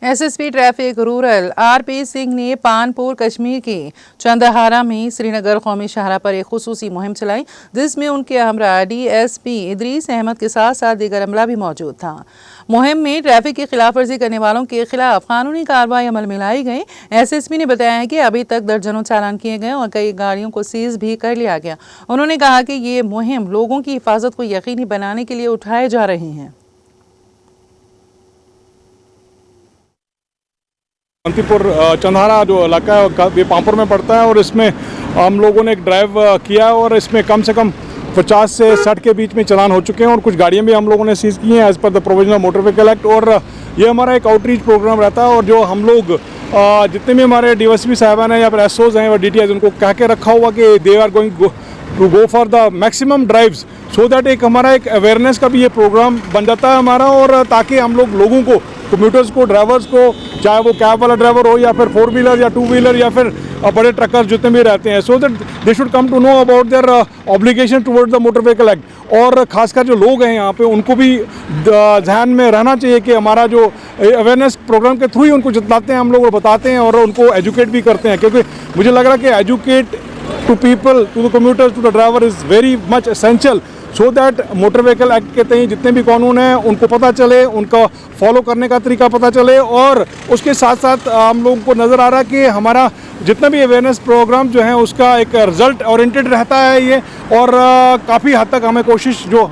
SSP traffic rural RP Singh ने पानपुर कश्मीर के चंदहारा में श्रीनगर कौमी शाहरा पर एक खुसूसी मुहिम चलाई, जिसमें उनके हमरा डीएसपी इदरीस अहमद के साथ साथ दीगर अमला भी मौजूद था। मुहिम में ट्रैफिक की खिलाफ वर्जी करने वालों के खिलाफ कानूनी कार्रवाई अमल में लाई गई। एसएसपी ने बताया कि अभी तक दर्जनों चालान किए गए और कई गाड़ियों को सीज भी कर लिया गया। उन्होंने कहा कि ये मुहिम लोगों की हिफाजत को यकीनी बनाने के लिए उठाए जा रहे हैं। शांतिपुर चंदहारा जो इलाका है ये पामपुर में पड़ता है और इसमें हम लोगों ने एक ड्राइव किया है और इसमें कम से कम 50 से 60 के बीच में चालान हो चुके हैं और कुछ गाड़ियां भी हम लोगों ने सीज की हैं as per the provision of motor vehicle act. और ये हमारा एक आउटरीच प्रोग्राम रहता है और जो हम लोग जितने भी हमारे डीएसपी साहबान हैं या फिर एसओज हैं या डीटीआई उनको कह के रखा हुआ कि they are going to go for the maximum drives so that एक हमारा एक अवेयरनेस का भी ये प्रोग्राम बन जाता है हमारा, और ताकि हम लोगों को कम्यूटर्स को ड्राइवर्स को चाहे वो कैब वाला ड्राइवर हो या फिर 4 व्हीलर या 2 व्हीलर या फिर बड़े ट्रकर्स जितने भी रहते हैं, so that they should come to know about their obligation towards the motor vehicle act. और खासकर जो लोग हैं यहाँ पे उनको भी ध्यान में रहना चाहिए कि हमारा जो अवेयरनेस प्रोग्राम के थ्रू ही उनको जितलाते हैं हम लोग और बताते हैं और उनको एजुकेट भी करते हैं, क्योंकि मुझे लग रहा है कि educate to people, to the commuters, to the driver is very much essential so that motor vehicle act के तहत जितने भी कानून हैं उनको पता चले, उनका फॉलो करने का तरीका पता चले। और उसके साथ साथ हम लोगों को नज़र आ रहा है कि हमारा जितना भी अवेयरनेस प्रोग्राम जो है उसका एक रिजल्ट ओरिएंटेड रहता है ये, और काफ़ी हद तक हमें कोशिश जो